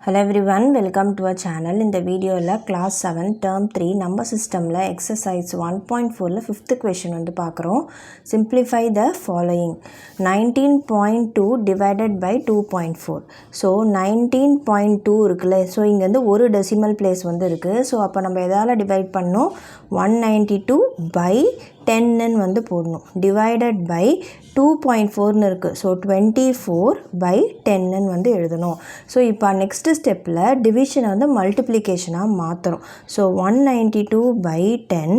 Hello everyone, welcome to our channel. In the video class 7 term 3 number system exercise 1.4 fifth question வந்து பார்க்குறோம். Simplify the following. 19.2 divided by 2.4. So 19.2 இருக்குல்ல, so இங்கே வந்து ஒரு decimal place வந்து இருக்குது. So அப்போ நம்ம எதால் டிவைட் பண்ணோம், 192 by 10 வந்து போடணும். டிவைடட் பை 2.4 இருக்குது. ஸோ 24 by 10 வந்து எழுதணும். ஸோ இப்போ நெக்ஸ்ட் ஸ்டெப்பில் டிவிஷனை வந்து மல்டிப்ளிகேஷனாக மாற்றணும். So 192 by 10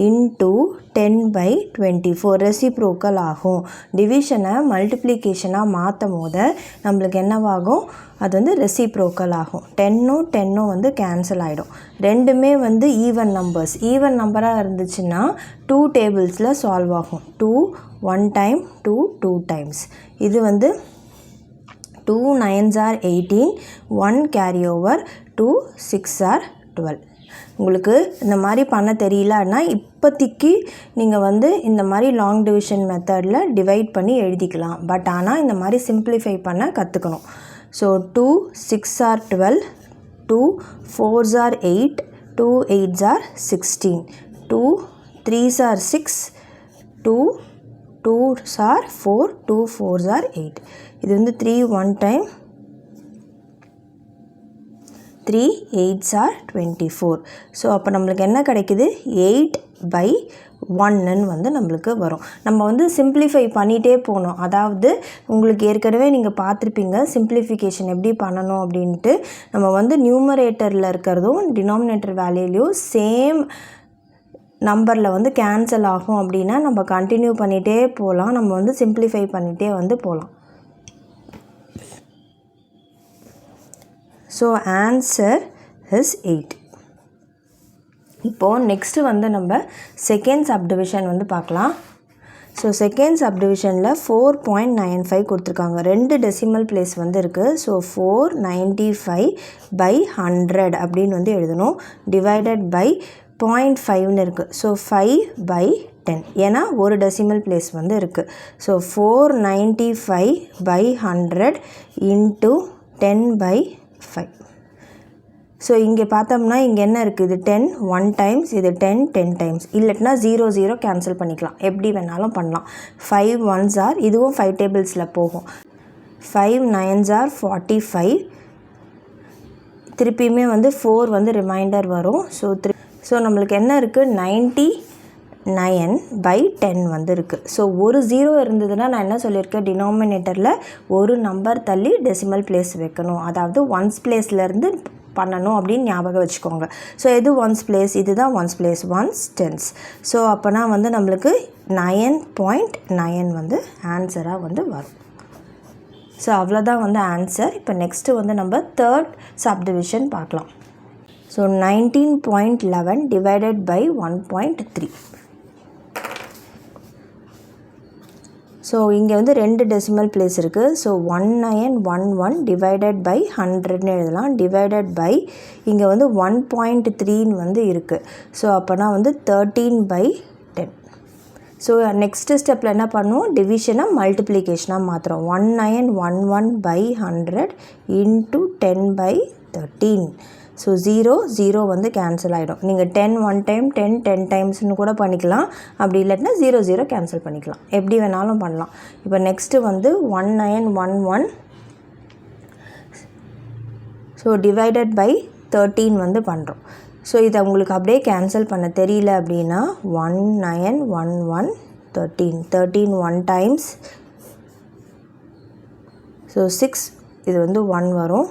into 10 by 24 reciprocal ஆகும். டிவிஷனை மல்டிப்ளிகேஷனாக மாற்றும் போது நம்மளுக்கு என்னவாகும், அது வந்து ரெசிப்ரோக்கல் ஆகும். 10 வந்து கேன்சல் ஆகிடும். ரெண்டுமே வந்து ஈவன் நம்பர்ஸ். ஈவன் நம்பராக இருந்துச்சுன்னா 2 டேபிள்ஸில் சால்வ் ஆகும். 2 1 time 2 2 times. இது வந்து 2 9s are 18, 1 carry over, 2 6 are 12. உங்களுக்கு இந்த மாதிரி பண்ண தெரியலன்னா இப்போதைக்கு நீங்கள் வந்து இந்த மாதிரி லாங் டிவிஷன் மெத்தடில் டிவைட் பண்ணி எழுதிக்கலாம். பட் ஆனால் இந்த மாதிரி சிம்பிளிஃபை பண்ண கற்றுக்கணும். So 2 6 are 12, 2 4s are 8, 2 8s are 16, 2 3s are 6, 2 2s are 4, 2 4s are 8. இது வந்து 3 1 time, 3 8s are 24. ஸோ அப்போ நம்மளுக்கு என்ன கிடைக்குது, 8 by 1 வந்து நம்மளுக்கு வரும். நம்ம வந்து சிம்பிளிஃபை பண்ணிகிட்டே போகணும். அதாவது உங்களுக்கு ஏற்கனவே நீங்கள் பார்த்துருப்பீங்க சிம்பிளிஃபிகேஷன் எப்படி பண்ணணும் அப்படின்ட்டு. நம்ம வந்து நியூமரேட்டரில் இருக்கிறதும் டினாமினேட்டர் வேல்யூலையும் சேம் நம்பரில் வந்து கேன்சல் ஆகும் அப்படின்னா நம்ம கண்டினியூ பண்ணிகிட்டே போகலாம். நம்ம வந்து சிம்பிளிஃபை பண்ணிகிட்டே வந்து போகலாம். So answer is 8. இப்போது நெக்ஸ்ட்டு வந்து நம்ம செகண்ட் சப்டிவிஷன் வந்து பார்க்கலாம். ஸோ செகண்ட் சப்டிவிஷனில் 4.95 கொடுத்துருக்காங்க. 2 டெசிமல் பிளேஸ் வந்து இருக்குது. ஸோ 495 by 100 அப்படின்னு வந்து எழுதணும். டிவைடட் பை 0.5ன்னு இருக்குது. ஸோ 5 by 10, ஏன்னா ஒரு டெசிமல் பிளேஸ் வந்து இருக்குது. So 495 by 100 into 10 by 5. So இங்கே பார்த்தோம்னா இங்கே என்ன இருக்குது, இது 10 1 times, இது 10 10 times. இல்லைன்னா 0 0 கேன்சல் பண்ணிக்கலாம். எப்படி வேணாலும் பண்ணலாம். 5 1s are, இதுவும் 5 டேபிள்ஸில் போகும். 5 9s are 45. திருப்பியுமே வந்து 4 வந்து ரிமைண்டர் வரும். ஸோ நம்மளுக்கு என்ன இருக்குது, 99 by 10 வந்து இருக்குது. ஸோ ஒரு 0 இருந்ததுன்னா நான் என்ன சொல்லியிருக்கேன், டினாமினேட்டரில் ஒரு நம்பர் தள்ளி டெசிமல் பிளேஸ் வைக்கணும். அதாவது ஒன்ஸ் பிளேஸ்லேருந்து பண்ணணும் அப்படின்னு ஞாபகம் வச்சுக்கோங்க. ஸோ எது ஒன்ஸ் பிளேஸ், இதுதான் once place, once tense. So அப்போனா வந்து நம்மளுக்கு 9.9 வந்து ஆன்சராக வந்து வரும். ஸோ அவ்வளோதான் வந்து ஆன்சர். இப்போ நெக்ஸ்ட்டு வந்து நம்ம தேர்ட் சப்டிவிஷன் பார்க்கலாம். So 19.11 divided by 1.3. ஸோ இங்கே வந்து 2 டெசிமல் பிளேஸ் இருக்குது. ஸோ 1911 டிவைடட் பை 100ன்னு எழுதலாம். டிவைடட் பை இங்கே வந்து 1.3 வந்து இருக்குது. ஸோ அப்போனா வந்து 13 by 10. ஸோ நெக்ஸ்ட் ஸ்டெப்பில் என்ன பண்ணுவோம், டிவிஷனை மல்டிப்ளிகேஷனாக மாற்றுறோம். 1911 by 100 into 10 by 13. ஸோ 0 0 வந்து கேன்சல் ஆகிடும். நீங்கள் 10 1 time 10 10 timesன்னு கூட பண்ணிக்கலாம். அப்படி இல்லைன்னா 0 0 கேன்சல் பண்ணிக்கலாம். எப்படி வேணாலும் பண்ணலாம். இப்போ நெக்ஸ்ட்டு வந்து 1911 ஸோ டிவைடட் பை 13 வந்து பண்ணுறோம். ஸோ இதை உங்களுக்கு அப்படியே கேன்சல் பண்ண தெரியல அப்படின்னா 1911 13 1 times. ஸோ 6 இது வந்து 1 வரும்.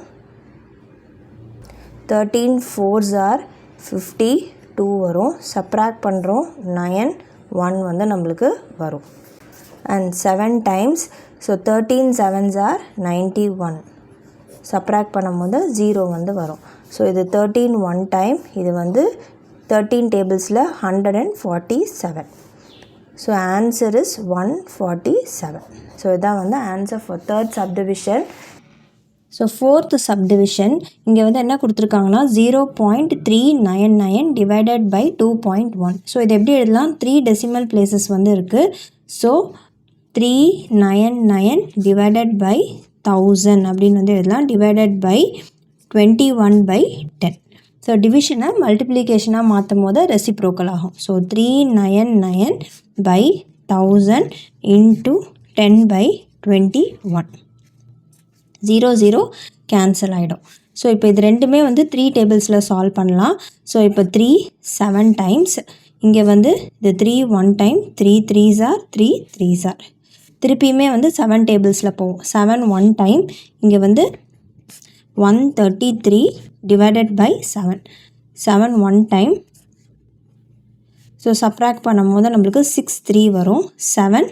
13 4s are 52 வரும். சப்ராக்ட் பண்ணுறோம், 9 1 வந்து நம்மளுக்கு வரும். And 7 times. So 13 7s are 91. Subtract பண்ணும்போது 0 வந்து வரும். ஸோ இது 13 1 time, இது வந்து 13 டேபிள்ஸில் 147. So answer is 147. ஸோ இதான் வந்து answer for third subdivision. So fourth subdivision இங்கே வந்து என்ன கொடுத்துருக்காங்கன்னா 0.399 டிவைடட் பை 2.1. ஸோ இது எப்படி எழுதலாம், 3 டெசிமல் பிளேசஸ் வந்து இருக்குது. ஸோ 399 டிவைடட் பை 1000 அப்படின்னு வந்து எழுதலாம். Divided by 21/10. ஸோ டிவிஷனை மல்டிப்ளிகேஷனாக மாற்றும் போது ரெசிப்ரோக்கல் ஆகும். So 399/1000 into 10/21. 0 0 கேன்சல் ஆகிடும். ஸோ இப்போ இது ரெண்டுமே வந்து 3 டேபிள்ஸில் சால்வ் பண்ணலாம். ஸோ இப்போ 3 7 டைம்ஸ், இங்கே வந்து இது 3 1 time, 3 3s are 3 3s are. திருப்பியுமே வந்து 7 டேபிள்ஸில் போகும். 7 1 டைம், இங்கே வந்து 133 divided by 7. 7 1 time. So subtract பண்ணும் போது நம்மளுக்கு 6 3 வரும். 7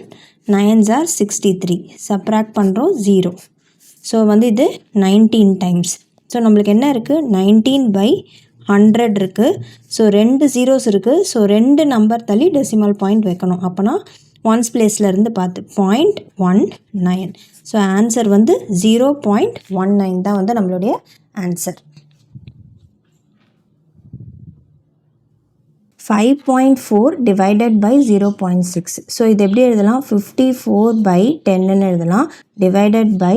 9s are 63. சப்ராக்ட் பண்ணுறோம் 0. ஸோ வந்து இது 19 டைம்ஸ். ஸோ நம்மளுக்கு என்ன இருக்குது, 19/100 இருக்குது. ஸோ 2 zeros இருக்குது. ஸோ 2 நம்பர் தள்ளி டெசிமல் பாயிண்ட் வைக்கணும். அப்போனா ஒன்ஸ் பிளேஸ்லேருந்து பார்த்து 0.19. ஸோ ஆன்சர் வந்து 0.19 தான் வந்து நம்மளுடைய ஆன்சர். 5.4 divided by 0.6. ஸோ இது எப்படி எழுதலாம், 54/10 எழுதலாம். டிவைடட் பை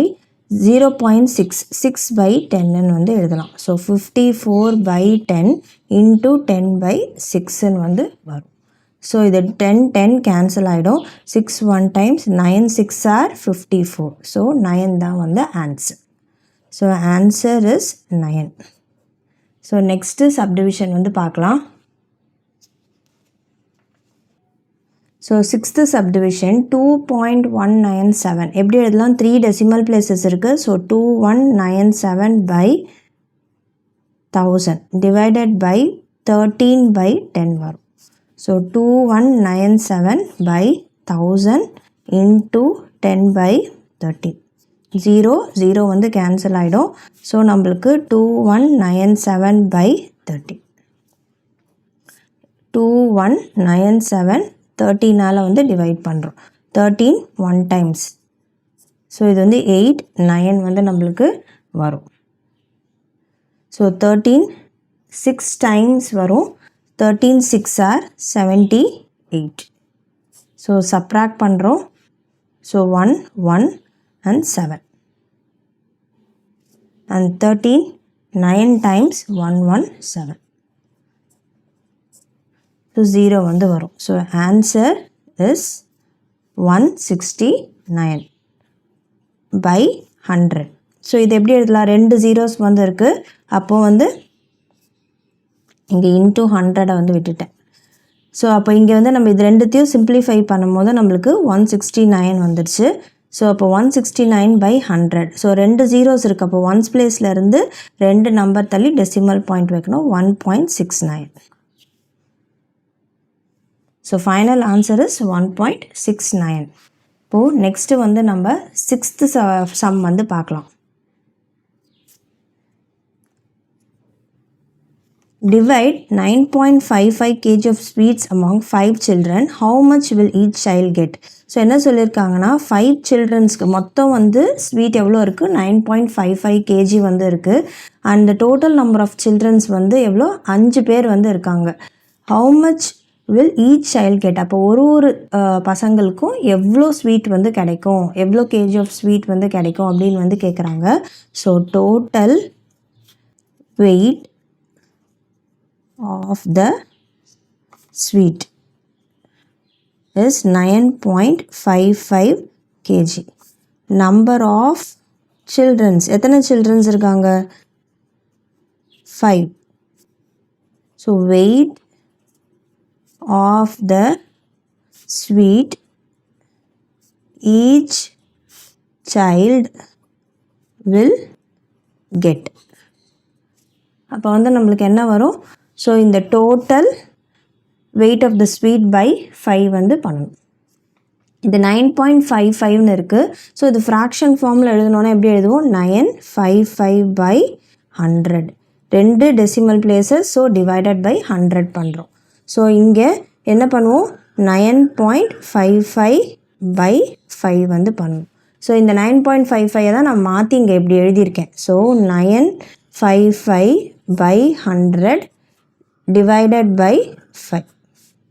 0.6 6/10 வந்து எழுதலாம். ஸோ 54/10 into 10/6 வந்து வரும். ஸோ இது 10 10 கேன்சல் ஆகிடும். 6 1 டைம்ஸ், 9 6 are 54. ஸோ 9 தான் வந்து answer. So answer is 9. So next subdivision வந்து பார்க்கலாம். ஸோ 6th subdivision 2.197 எப்படி எழுதலாம், 3 decimal places இருக்குது. ஸோ 2197/1000 divided by 13/10 வரும். So 2197/1000 into 10/13. 0 0 வந்து கேன்சல் ஆகிடும். ஸோ நம்மளுக்கு 2197/13. 2197 13 வந்து டிவைட் பண்ணுறோம். 13 1 டைம்ஸ். ஸோ இது வந்து 8 9 வந்து நம்மளுக்கு வரும். ஸோ 13 6 டைம்ஸ் வரும். 13 6 are 78. ஸோ சப்ராக்ட் பண்ணுறோம். So 1 1 and 7. And 13 9 times 117. So 0 வந்து வரும். So answer is 169/100. ஸோ இது எப்படி எழுதலாம், 2 zeros வந்து இருக்குது. அப்போது வந்து இங்கே into 100 வந்து விட்டுட்டேன். ஸோ அப்போ இங்கே வந்து நம்ம இது ரெண்டுத்தையும் சிம்பிளிஃபை பண்ணும்போது நம்மளுக்கு 169 வந்துடுச்சு. ஸோ அப்போ 169/100. ஸோ 2 zeros இருக்குது. அப்போ ஒன்ஸ் பிளேஸ்லேருந்து 2 நம்பர் தள்ளி டெசிமல் பாயிண்ட் வைக்கணும். 1.69. So final answer is 1.69. இப்போது நெக்ஸ்ட்டு வந்து நம்ம 6th சம் வந்து பார்க்கலாம். Divide 9.55 kg of sweets among 5 children. How much will each child get? So என்ன சொல்லியிருக்காங்கன்னா 5 childrensக்கு மொத்தம் வந்து ஸ்வீட் எவ்வளோ இருக்குது, 9.55 kg வந்து இருக்குது. And total number of childrens வந்து எவ்வளோ, 5 பேர் வந்து இருக்காங்க. How much will each child get? அப்போ ஒரு பசங்களுக்கும் எவ்வளோ ஸ்வீட் வந்து கிடைக்கும், எவ்வளோ கேஜி ஆஃப் ஸ்வீட் வந்து கிடைக்கும் அப்படின்னு வந்து கேட்குறாங்க. So total wait of the sweet is 9.55 kg. Number of childrens, எத்தனை childrens இருக்காங்க, 5. So weight of the sweet each child will get. அப்போ வந்து நம்மளுக்கு என்ன வரும், ஸோ இந்த total weight of the sweet by 5 வந்து பண்ணணும். இது 9.55ன்னு இருக்குது. ஸோ இது ஃப்ராக்ஷன் ஃபார்மில் எழுதணுன்னா எப்படி எழுதுவோம், 955/100. 2 decimal places. So divided by 100 பண்ணுறோம். ஸோ இங்கே என்ன பண்ணுவோம், 9.55/5 வந்து பண்ணணும். ஸோ இந்த 9.55 தான் நான் மாற்றி இங்கே எப்படி எழுதியிருக்கேன். So 955/100 divided by 5.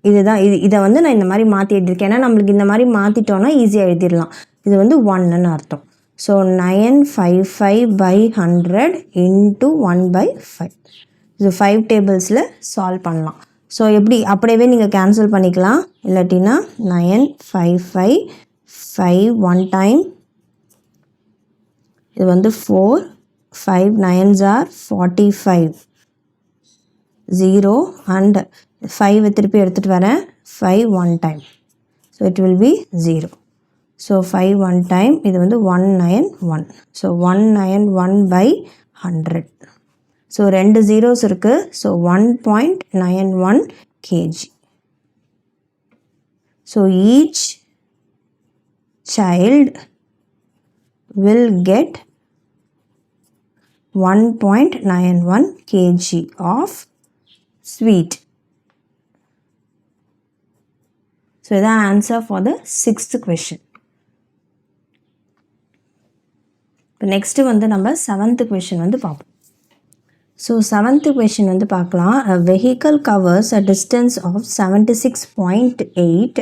இதுதான் இதை வந்து நான் இந்த மாதிரி மாற்றி எழுதியிருக்கேன். ஏன்னா நம்மளுக்கு இந்த மாதிரி மாற்றிட்டோன்னா ஈஸியாக எழுதிடலாம். இது வந்து 1ன்னு அர்த்தம். So 955 by 100 into 1/5. இது 5 டேபிள்ஸில் சால்வ் பண்ணலாம். ஸோ எப்படி அப்படியே நீங்கள் கேன்சல் பண்ணிக்கலாம். இல்லாட்டினா 955 5 1 டைம், இது வந்து 4 5 9s are 45 0 and 5 திருப்பி எடுத்துகிட்டு வரேன் 5 1 time, so it will be 0. So 5 1 time, இது வந்து 191. ஸோ 191/100. ஸோ 2 zeros இருக்குது. So 1.91 kg. So each child will get 1.91 kg of sweet. So the answer for the 6th question. Next வந்து நம்ம 7th question வந்து பார்ப்போம். So 7th question வந்து பார்க்கலாம். A vehicle covers a distance of 76.8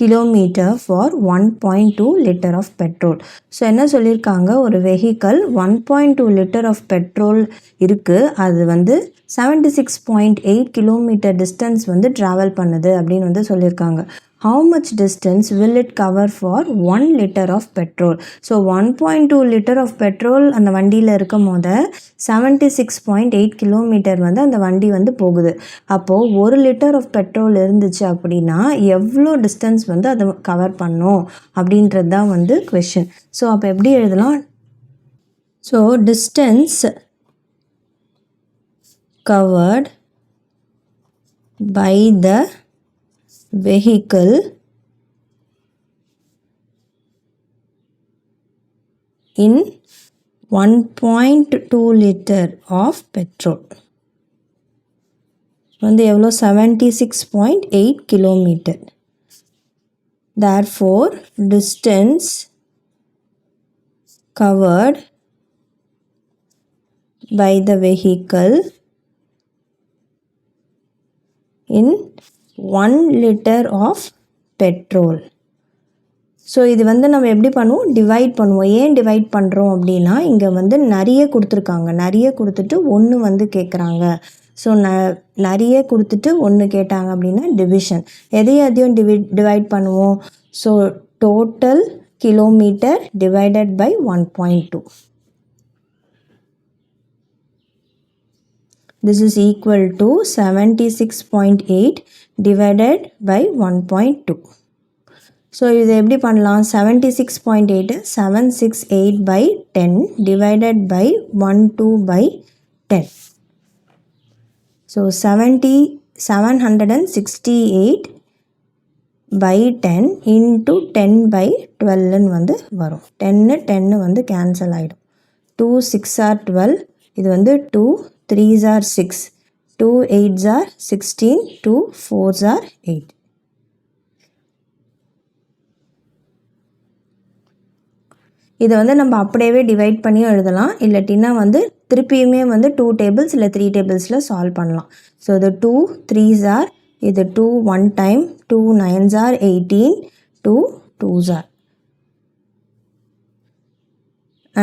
kilometer for 1.2 liter of petrol. So என்ன சொல்லியிருக்காங்க, ஒரு vehicle 1.2 litre of petrol இருக்குது, அது வந்து 76.8 கிலோமீட்டர் டிஸ்டன்ஸ் வந்து ட்ராவல் பண்ணுது அப்படின்னு வந்து சொல்லியிருக்காங்க. How much distance will it cover for 1 liter of petrol? So 1.2 litre of petrol அந்த வண்டியில் இருக்கும் போது 76.8 கிலோமீட்டர் வந்து அந்த வண்டி வந்து போகுது. அப்போது 1 லிட்டர் ஆஃப் பெட்ரோல் இருந்துச்சு அப்படின்னா எவ்வளோ டிஸ்டன்ஸ் வந்து அதை கவர் பண்ணும் அப்படின்றது தான் வந்து கொஷின். ஸோ அப்போ எப்படி எழுதலாம்? So distance covered by the vehicle in 1.2 liter of petrol வந்து எவ்வளோ 76.8 kilometer. Therefore distance covered by the vehicle in 1 liter of petrol. So இது வந்து நம்ம எப்படி பண்ணுவோம், டிவைட் பண்ணுவோம். ஏன் டிவைட் பண்ணுறோம் அப்படின்னா, இங்கே வந்து நிறைய கொடுத்துருக்காங்க, நிறைய கொடுத்துட்டு ஒன்று வந்து கேட்குறாங்க. ஸோ நிறைய கொடுத்துட்டு ஒன்று கேட்டாங்க அப்படின்னா டிவிஷன். எதையும் டிவைட் பண்ணுவோம். So total kilometre divided by 1.2. This is equal to 76.8 divided by 1.2. So இது எப்படி பண்ணலாம், 76.8 768/10 divided by 12/10. ஸோ 768/10 into 10/12 வந்து வரும். 10 வந்து கேன்சல் ஆகிடும். 2 6 are 12, இது வந்து 2 3s are 6, 2 8s are 16, 2 4s are 8. இதை வந்து நம்ம அப்படியே டிவைட் பண்ணியும் எழுதலாம், இல்லாட்டினா வந்து திருப்பியுமே வந்து 2 டேபிள்ஸ் இல்லை 3 டேபிள்ஸில் சால்வ் பண்ணலாம். ஸோ இது 2 3s are, இது 2 1 time, 2 9s are 18, 2 2s are,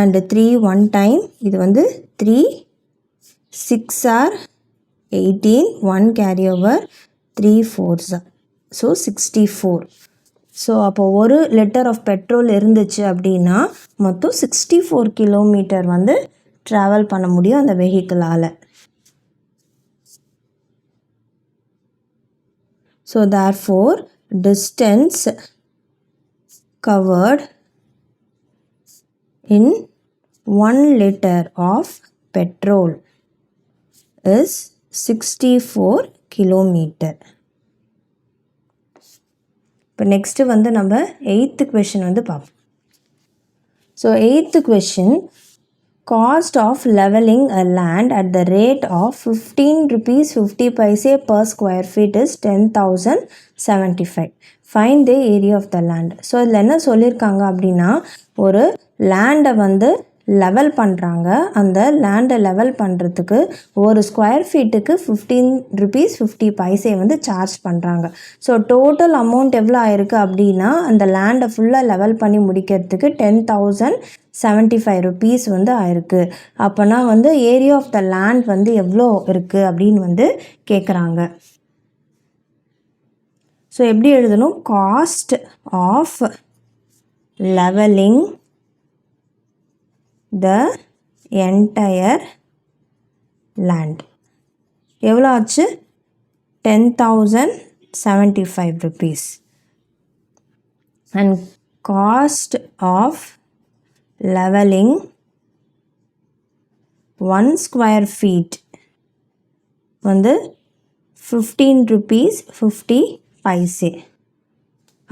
and 3 1 time, இது வந்து 3 6 are 18, 1 carry over, 3 4s are, so 64. So அப்போ 1 லிட்டர் ஆஃப் பெட்ரோல் இருந்துச்சு அப்படின்னா மொத்தம் 64 கிலோமீட்டர் வந்து ட்ராவல் பண்ண முடியும் அந்த வெஹிக்கிளால். So therefore distance covered in 1 liter of petrol is 64 kilometer. இப்போ நெக்ஸ்ட்டு வந்து நம்ம 8th question வந்து பார்ப்போம். So 8th question, cost of leveling a land at the rate of 15 rupees 50 paise per square feet is 10,075. Find the area of the land. So இதில் என்ன சொல்லியிருக்காங்க அப்படின்னா, ஒரு லேண்டை வந்து லெவல் பண்ணுறாங்க. அந்த லேண்டை லெவல் பண்ணுறதுக்கு ஒரு ஸ்கொயர் ஃபீட்டுக்கு 15 rupees 50 பைசே வந்து சார்ஜ் பண்ணுறாங்க. ஸோ டோட்டல் அமௌண்ட் எவ்வளோ ஆயிருக்கு அப்படின்னா அந்த லேண்டை ஃபுல்லாக லெவல் பண்ணி முடிக்கிறதுக்கு 10,075 rupees வந்து ஆயிருக்கு. அப்போனா வந்து ஏரியா ஆஃப் த லேண்ட் வந்து எவ்வளோ இருக்குது அப்படின்னு வந்து கேட்குறாங்க. ஸோ எப்படி எழுதணும்? Cost of levelling the entire land எவ்வளோ ஆச்சு? 10,075 rupees. and cost of leveling 1 square feet வந்து 15 rupees 50 பைசே.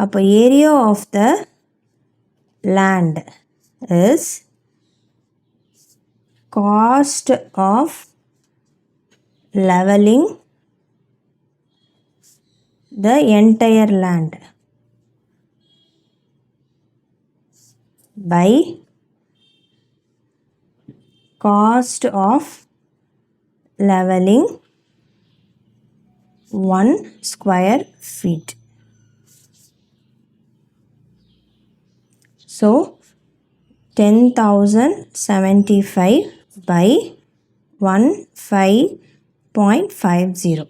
அப்போ area of the land is cost of leveling the entire land by cost of leveling 1 square feet. So 10,075 by 15.50.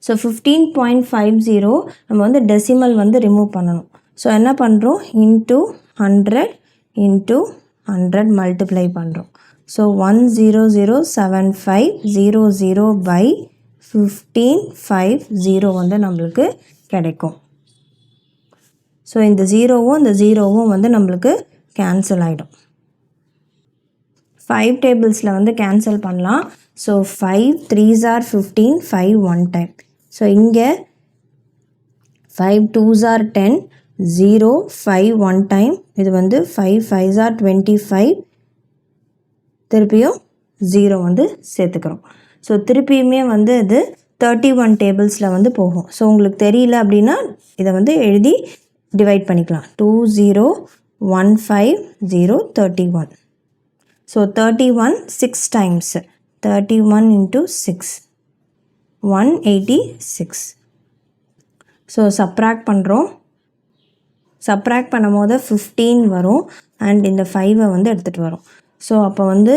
So 15.50 நம்ம வந்து decimal வந்து remove பண்ணணும். So என்ன பண்ணுறோம்? Into 100 multiply பண்ணுறோம். So 1007500 by 1550 வந்து நம்மளுக்கு கிடைக்கும். ஸோ இந்த ஜீரோவும் வந்து நம்மளுக்கு கேன்சல் ஆகிடும். 5 டேபிள்ஸில் வந்து கேன்சல் பண்ணலாம். So 5 3s are 15, 5 1 time. So இங்கே 5 2s are 10, 0 5 1 time. இது வந்து 5 5s are 25, திருப்பியும் 0 வந்து சேர்த்துக்கிறோம். ஸோ திருப்பியுமே வந்து இது 31 டேபிள்ஸில் வந்து போகும். ஸோ உங்களுக்கு தெரியல அப்படின்னா இதை வந்து எழுதி டிவைட் பண்ணிக்கலாம். 20150 31. So 31 6 times. 31 into 6 186. So subtract பண்ணுறோம். சப்ராக்ட் பண்ணும் போது 15 வரும் அண்ட் இந்த 5 வந்து எடுத்துகிட்டு வரும். ஸோ அப்போ வந்து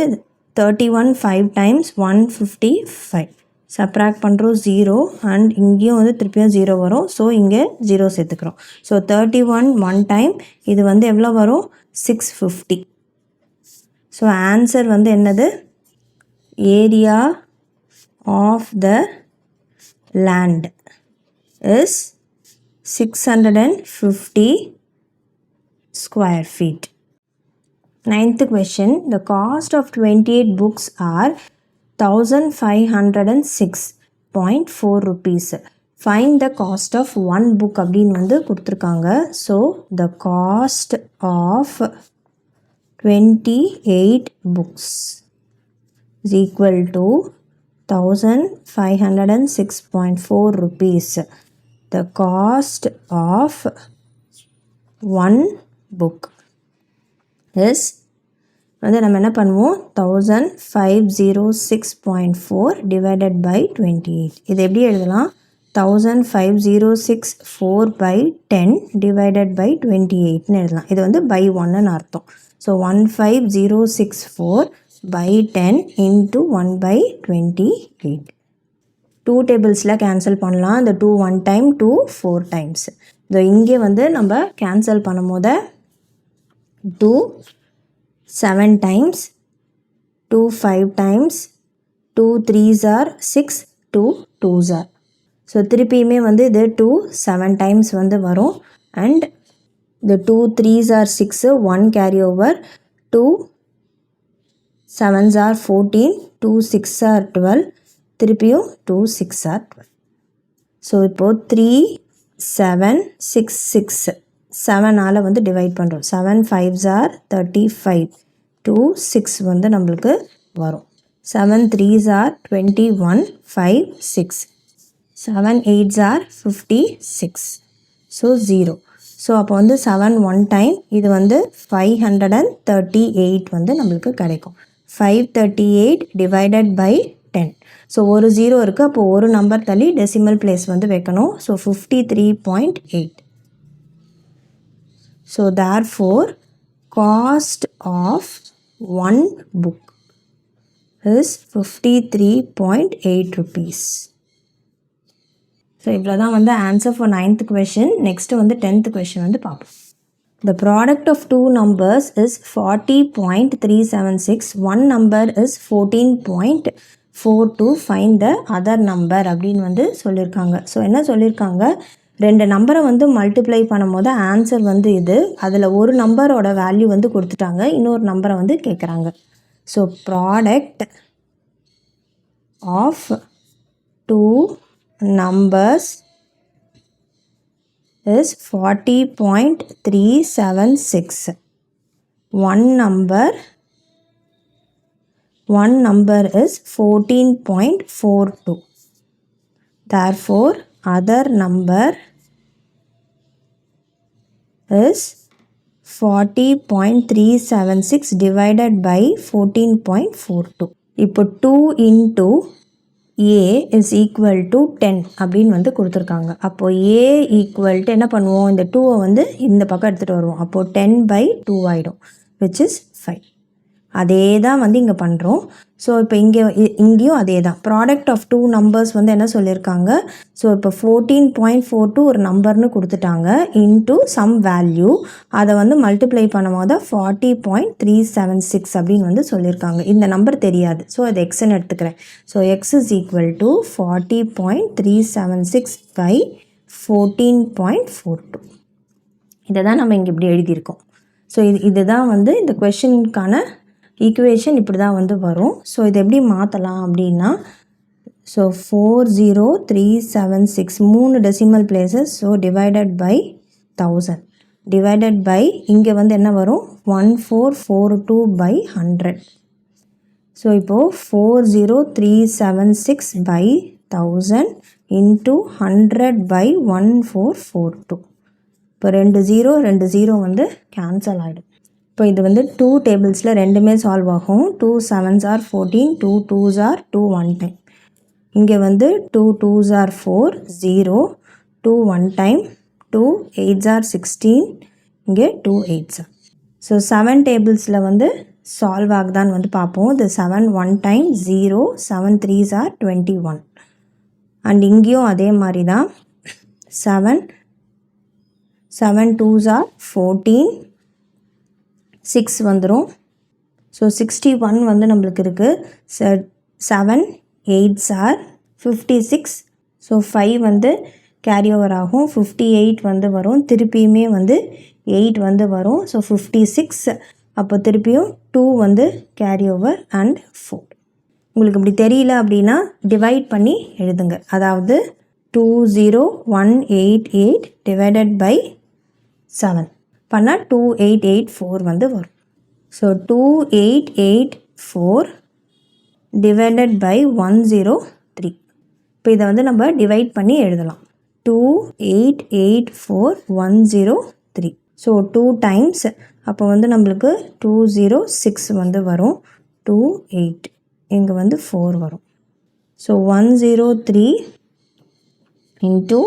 31 5 times 155. சப்ராக்ட் பண்ணுறோம் 0 அண்ட் இங்கேயும் வந்து திருப்பியும் 0 வரும். ஸோ இங்கே 0 சேர்த்துக்கிறோம். So 31 1 time. இது வந்து எவ்வளோ வரும்? 650. ஸோ ஆன்சர் வந்து என்னது? Area of the land is 650 square feet. 9th question. The cost of 28 books are 1,506.4 rupees. Find the cost of one book அப்படின்னு வந்து கொடுத்துருக்காங்க. So the cost of 28 books is equal to 1,506.4 rupees. The cost of one book is வந்து நம்ம என்ன பண்ணுவோம்? 1,506.4 divided by 28. இது எப்படி எழுதலாம்? 1,506.4 by 10 divided by 28 எழுதலாம். இது வந்து by 1 அர்த்தம். So 1,506.4 by 10 into 1 by 28. 2 டேபிள்ஸில் கேன்சல் பண்ணலாம். இந்த 2 1 time 2 4 times. இதோ இங்கே வந்து நம்ம கேன்சல் பண்ணும் போது 2 7 times, 2 5 times, 2 3s are 6, 2 2s are. So திருப்பியுமே வந்து இது 2 7 times வந்து வரும் and the 2 3s are 6, 1 carry over, 2 7s are 14, 2 6 are 12, திருப்பியும் 2 6 are 12. ஸோ இப்போது 3 7 6 6 7ஆல் வந்து டிவைட் பண்ணுறோம். 7 5s are 35, 2 6 வந்து நம்மளுக்கு வரும். 7 3s are 21, 5 6, 7 8s are 56. So 0. So அப்போ வந்து 7 1 டைம் இது வந்து 538 வந்து நம்மளுக்கு கிடைக்கும். 538 டிவைடட் பை 10. ஸோ ஒரு 0 இருக்குது, அப்போ ஒரு நம்பர் தள்ளி டெசிமல் பிளேஸ் வந்து வைக்கணும். So 53.8. So therefore cost of one book is 53.8 rupees. So இவ்வளோ தான் வந்து answer for 9th question. Next வந்து 10th கொஷின் வந்து பார்ப்போம். The product of two numbers is 40.376. One number is 14.42. Find the other number அப்படின்னு வந்து சொல்லியிருக்காங்க. ஸோ என்ன சொல்லியிருக்காங்க, ரெண்டு நம்பரை வந்து மல்டிப்ளை பண்ணும் போது ஆன்சர் வந்து இது, அதில் ஒரு நம்பரோட வேல்யூ வந்து கொடுத்துட்டாங்க, இன்னொரு நம்பரை வந்து கேட்குறாங்க. So product of two numbers is 40.376. One number is 14.42. Therefore, other number is 40.376 divided by 14.42. இப்போ 2 into A is equal to 10 அப்படின்னு வந்து கொடுத்துருக்காங்க. அப்போது A equal to என்ன பண்ணுவோம், இந்த 2 வந்து இந்த பக்கம் எடுத்துகிட்டு வருவோம். அப்போது 10/2 ஆகிடும், which is 5. அதே தான் வந்து இங்கே பண்ணுறோம். ஸோ இப்போ இங்கேயும் அதே தான். ப்ராடக்ட் ஆஃப் டூ நம்பர்ஸ் வந்து என்ன சொல்லியிருக்காங்க, ஸோ இப்போ 14.42 ஒரு நம்பர்னு கொடுத்துட்டாங்க, இன்ட்டு சம் வேல்யூ, அதை வந்து மல்டிப்ளை பண்ணும் போது 40.376 அப்படின்னு வந்து சொல்லியிருக்காங்க. இந்த நம்பர் தெரியாது, ஸோ அது எக்ஸ்ன்னு எடுத்துக்கிறேன். So X is equal to 40.376 by 14.42. இதை தான் நம்ம இங்கே இப்படி எழுதியிருக்கோம். ஸோ இதுதான் வந்து இந்த கொஷினுக்கான ஈக்குவேஷன் இப்படி தான் வந்து வரும். ஸோ இதை எப்படி மாற்றலாம் அப்படின்னா, so 40376 3 decimal places, so divided by 1000 divided by இங்கே வந்து என்ன வரும் 1442 by 100. ஸோ இப்போது 40376 by 1000 into 100 by 1442. இப்போ 2 0 வந்து கேன்சல் ஆகிடும். இப்போ இது வந்து 2 டேபிள்ஸில் ரெண்டுமே சால்வ் ஆகும். 2 7s are 14, 2 2s are 2 1 time. இங்கே வந்து 2 2s are 4 0, 2 1 time, 2 8s are 16, இங்கே 2 8s are. ஸோ 7 டேபிள்ஸில் வந்து சால்வ் ஆகுதான்னு வந்து பார்ப்போம். இது 7 1 time 0, 7 3s are 21. அண்ட் இங்கேயும் அதே மாதிரி தான் 7 2s are 14, 6 வந்துடும். ஸோ 61 வந்து நம்மளுக்கு இருக்குது. 7 8s are 56. ஸோ 5 வந்து கேரி ஓவர் ஆகும், 58 வந்து வரும், திருப்பியுமே வந்து 8 வந்து வரும். ஸோ 56. அப்போ திருப்பியும் 2 வந்து கேரி ஓவர் அண்ட் 4. உங்களுக்கு இப்படி தெரியல அப்படின்னா டிவைட் பண்ணி எழுதுங்க. அதாவது 20188 டிவைடட் பை 7 பண்ணால் 2884 வந்து வரும். So 2884 divided by 103. இப்போ இதை வந்து நம்ம டிவைட் பண்ணி எழுதலாம். 2884 103. ஸோ 2 டைம்ஸ், அப்போ வந்து நம்மளுக்கு 206 வந்து வரும். 28 இங்கே வந்து 4 வரும். ஸோ 103 இன்ட்டு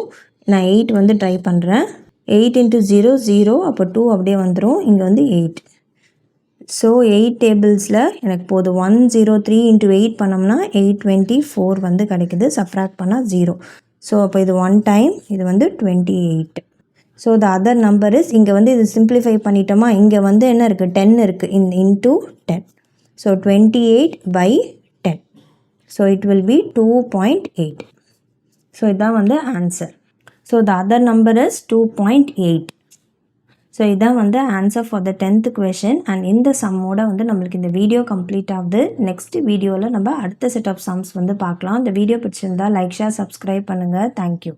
நான் 8 வந்து ட்ரை பண்ணுறேன். 8 into 0 0, அப்போ 2 அப்படியே வந்துடும், இங்கே வந்து 8. ஸோ 8 டேபிள்ஸில் எனக்கு போது 103 into 8 பண்ணோம்னா 824 வந்து கிடைக்குது. சப்ராக்ட் பண்ணால் 0. ஸோ அப்போ இது 1 டைம், இது வந்து 28. So the other number is, இங்கே வந்து இது சிம்பிளிஃபை பண்ணிட்டோமா, இங்கே வந்து என்ன இருக்குது 10 இருக்குது, into 10. So 28 by 10. So it will be 2.8. So இதுதான் வந்து answer. So the other number is 2.8. So இதுதான் வந்து answer for the 10th question. And இந்த சம்மோட வந்து நம்மளுக்கு இந்த வீடியோ கம்ப்ளீட் ஆகுது. நெக்ஸ்ட் வீடியோவில் நம்ம அடுத்த செட் ஆஃப் சம்ஸ் வந்து பார்க்கலாம். இந்த வீடியோ பிடிச்சிருந்தா லைக் ஷேர் சப்ஸ்கிரைப் பண்ணுங்கள். தேங்க்யூ.